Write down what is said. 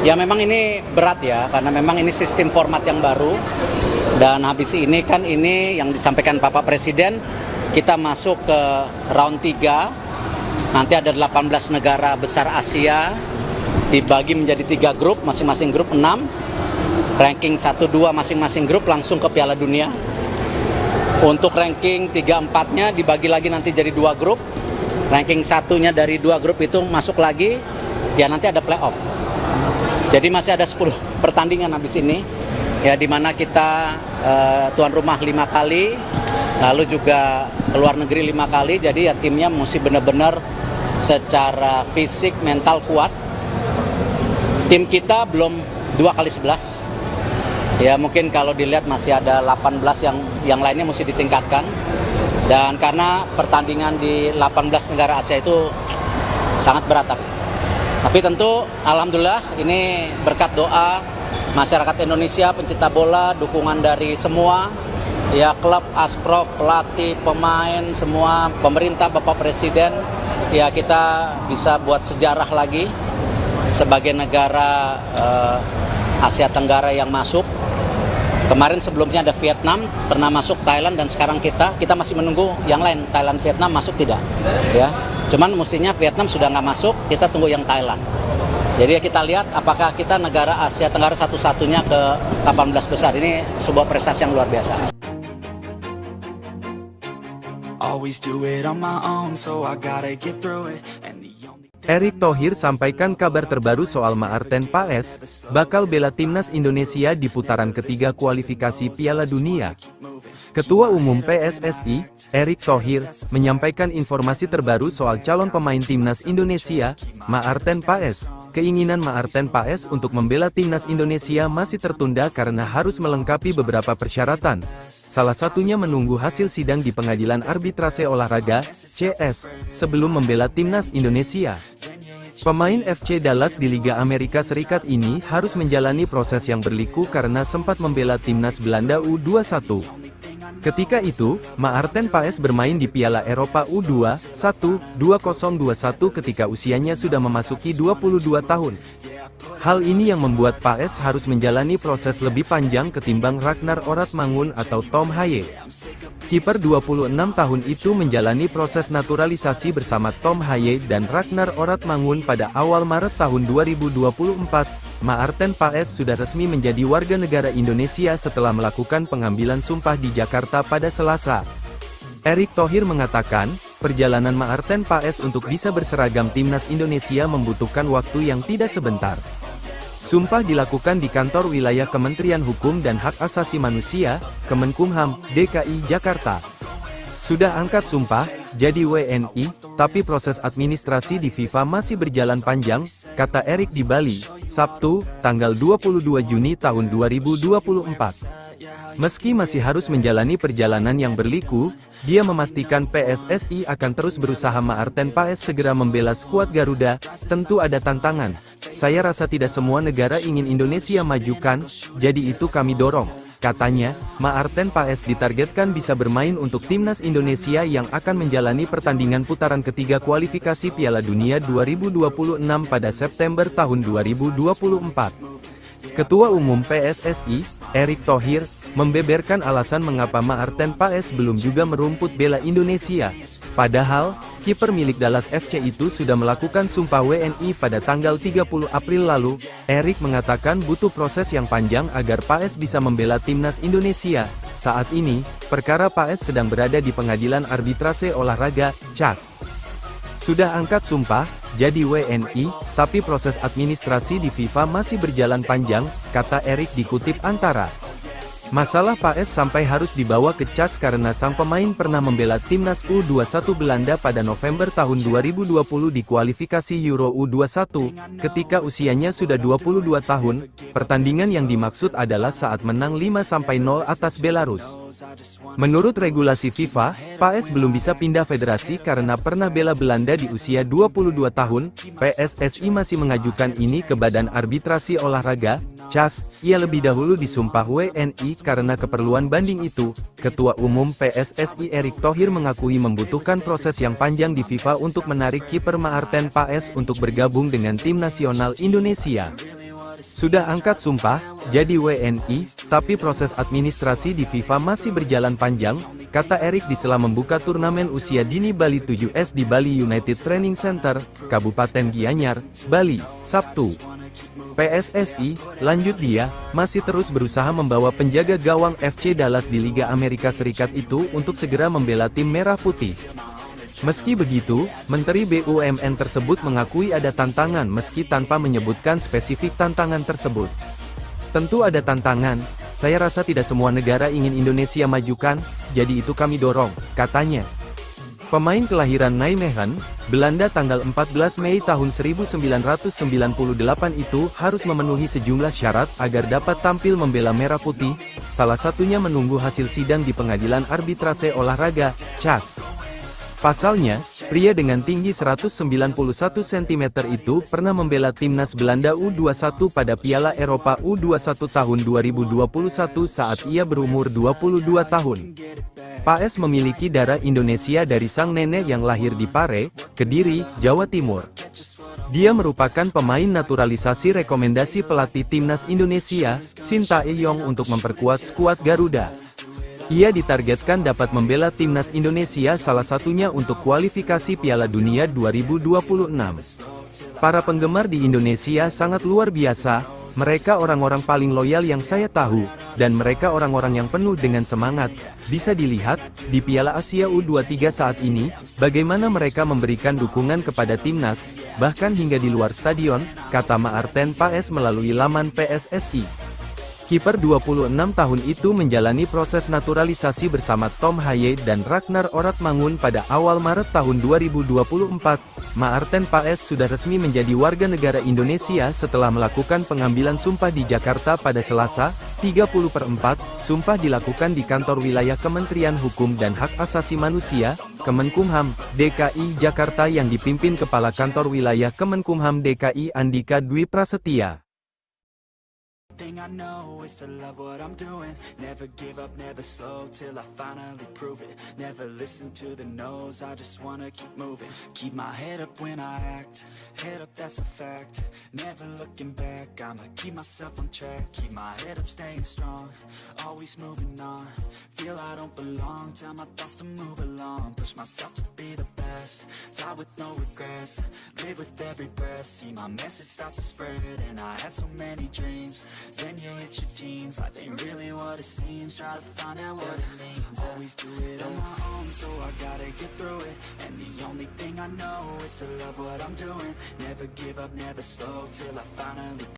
Ya memang ini berat ya, karena memang ini sistem format yang baru. Dan habis ini kan ini yang disampaikan Bapak Presiden, kita masuk ke round 3. Nanti ada 18 negara besar Asia, dibagi menjadi 3 grup, masing-masing grup 6. Ranking 1-2 masing-masing grup langsung ke Piala Dunia. Untuk ranking 3-4-nya dibagi lagi nanti jadi 2 grup. Ranking 1-nya dari 2 grup itu masuk lagi, ya nanti ada playoff. Jadi masih ada 10 pertandingan habis ini, ya di mana kita tuan rumah 5 kali, lalu juga keluar negeri 5 kali. Jadi ya timnya mesti benar-benar secara fisik, mental kuat. Tim kita belum 2 kali 11. Ya mungkin kalau dilihat masih ada 18 yang lainnya mesti ditingkatkan. Dan karena pertandingan di 18 negara Asia itu sangat berat. Tapi tentu alhamdulillah ini berkat doa masyarakat Indonesia, pencinta bola, dukungan dari semua, ya klub, asprov, pelatih, pemain, semua, pemerintah, Bapak Presiden, ya kita bisa buat sejarah lagi sebagai negara Asia Tenggara yang masuk. Kemarin sebelumnya ada Vietnam, pernah masuk Thailand, dan sekarang kita masih menunggu yang lain, Thailand, Vietnam masuk tidak, ya. Cuman mestinya Vietnam sudah nggak masuk, kita tunggu yang Thailand. Jadi kita lihat apakah kita negara Asia Tenggara satu-satunya ke 18 besar. Ini sebuah prestasi yang luar biasa. Erick Thohir sampaikan kabar terbaru soal Maarten Paes, bakal bela timnas Indonesia di putaran ketiga kualifikasi Piala Dunia. Ketua Umum PSSI, Erick Thohir, menyampaikan informasi terbaru soal calon pemain timnas Indonesia, Maarten Paes. Keinginan Maarten Paes untuk membela timnas Indonesia masih tertunda karena harus melengkapi beberapa persyaratan. Salah satunya menunggu hasil sidang di Pengadilan Arbitrase Olahraga, CS, sebelum membela timnas Indonesia. Pemain FC Dallas di Liga Amerika Serikat ini harus menjalani proses yang berliku karena sempat membela timnas Belanda U21. Ketika itu, Maarten Paes bermain di Piala Eropa U21 2021 ketika usianya sudah memasuki 22 tahun. Hal ini yang membuat Paes harus menjalani proses lebih panjang ketimbang Ragnar Oratmangun atau Tom Haye. Kiper 26 tahun itu menjalani proses naturalisasi bersama Tom Haye dan Ragnar Oratmangun pada awal Maret tahun 2024. Maarten Paes sudah resmi menjadi warga negara Indonesia setelah melakukan pengambilan sumpah di Jakarta pada Selasa. Erick Thohir mengatakan, perjalanan Maarten Paes untuk bisa berseragam timnas Indonesia membutuhkan waktu yang tidak sebentar. Sumpah dilakukan di kantor wilayah Kementerian Hukum dan Hak Asasi Manusia, Kemenkumham, DKI Jakarta. Sudah angkat sumpah, jadi WNI, tapi proses administrasi di FIFA masih berjalan panjang, kata Erick di Bali, Sabtu, tanggal 22 Juni tahun 2024. Meski masih harus menjalani perjalanan yang berliku, dia memastikan PSSI akan terus berusaha Maarten Paes segera membela skuad Garuda. Tentu ada tantangan. Saya rasa tidak semua negara ingin Indonesia majukan, jadi itu kami dorong. Katanya, Maarten Paes ditargetkan bisa bermain untuk timnas Indonesia yang akan menjalani pertandingan putaran ketiga kualifikasi Piala Dunia 2026 pada September tahun 2024. Ketua Umum PSSI, Erick Thohir, membeberkan alasan mengapa Maarten Paes belum juga merumput bela Indonesia. Padahal, kiper milik Dallas FC itu sudah melakukan sumpah WNI pada tanggal 30 April lalu. Erick mengatakan butuh proses yang panjang agar Paes bisa membela timnas Indonesia. Saat ini, perkara Paes sedang berada di Pengadilan Arbitrase Olahraga, CAS. Sudah angkat sumpah, jadi WNI, tapi proses administrasi di FIFA masih berjalan panjang, kata Erick dikutip Antara. Masalah Paes sampai harus dibawa ke CAS karena sang pemain pernah membela timnas U21 Belanda pada November tahun 2020 di kualifikasi Euro U21, ketika usianya sudah 22 tahun. Pertandingan yang dimaksud adalah saat menang 5-0 atas Belarus. Menurut regulasi FIFA, Paes belum bisa pindah federasi karena pernah bela Belanda di usia 22 tahun. PSSI masih mengajukan ini ke Badan Arbitrasi Olahraga, CAS. Ia lebih dahulu disumpah WNI karena keperluan banding itu. Ketua Umum PSSI Erick Thohir mengakui membutuhkan proses yang panjang di FIFA untuk menarik kiper Maarten Paes untuk bergabung dengan tim nasional Indonesia. Sudah angkat sumpah, jadi WNI, tapi proses administrasi di FIFA masih berjalan panjang, kata Erik di sela membuka turnamen usia dini Bali 7S di Bali United Training Center, Kabupaten Gianyar, Bali, Sabtu. PSSI, lanjut dia, masih terus berusaha membawa penjaga gawang FC Dallas di Liga Amerika Serikat itu untuk segera membela tim Merah Putih. Meski begitu, Menteri BUMN tersebut mengakui ada tantangan meski tanpa menyebutkan spesifik tantangan tersebut. Tentu ada tantangan, saya rasa tidak semua negara ingin Indonesia majukan, jadi itu kami dorong, katanya. Pemain kelahiran Nijmegen, Belanda tanggal 14 Mei tahun 1998 itu harus memenuhi sejumlah syarat agar dapat tampil membela Merah Putih, salah satunya menunggu hasil sidang di Pengadilan Arbitrase Olahraga, CAS. Pasalnya, pria dengan tinggi 191 cm itu pernah membela timnas Belanda U21 pada Piala Eropa U21 tahun 2021 saat ia berumur 22 tahun. Paes memiliki darah Indonesia dari sang nenek yang lahir di Pare, Kediri, Jawa Timur. Dia merupakan pemain naturalisasi rekomendasi pelatih timnas Indonesia, Sintayong untuk memperkuat skuad Garuda. Ia ditargetkan dapat membela timnas Indonesia salah satunya untuk kualifikasi Piala Dunia 2026. Para penggemar di Indonesia sangat luar biasa, mereka orang-orang paling loyal yang saya tahu, dan mereka orang-orang yang penuh dengan semangat. Bisa dilihat, di Piala Asia U23 saat ini, bagaimana mereka memberikan dukungan kepada timnas, bahkan hingga di luar stadion, kata Maarten Paes melalui laman PSSI. Kiper 26 tahun itu menjalani proses naturalisasi bersama Tom Haye dan Ragnar Oratmangun pada awal Maret tahun 2024. Maarten Paes sudah resmi menjadi warga negara Indonesia setelah melakukan pengambilan sumpah di Jakarta pada Selasa, 30/4. Sumpah dilakukan di kantor wilayah Kementerian Hukum dan Hak Asasi Manusia, Kemenkumham, DKI Jakarta yang dipimpin Kepala Kantor Wilayah Kemenkumham DKI Andika Dwi Prasetya. Thing I know is to love what I'm doing. Never give up, never slow till I finally prove it. Never listen to the no's, I just wanna keep moving. Keep my head up when I act, head up that's a fact. Never looking back, I'ma keep myself on track. Keep my head up staying strong, always moving on. Feel I don't belong, tell my thoughts to move along. Push myself to be the best, die with no regrets. Live with every breath, see my message start to spread. And I had so many dreams. Then you hit your teens, life ain't really what it seems. Try to find out what it means. Always do it on my own, so I gotta get through it. And the only thing I know is to love what I'm doing. Never give up, never slow till I finally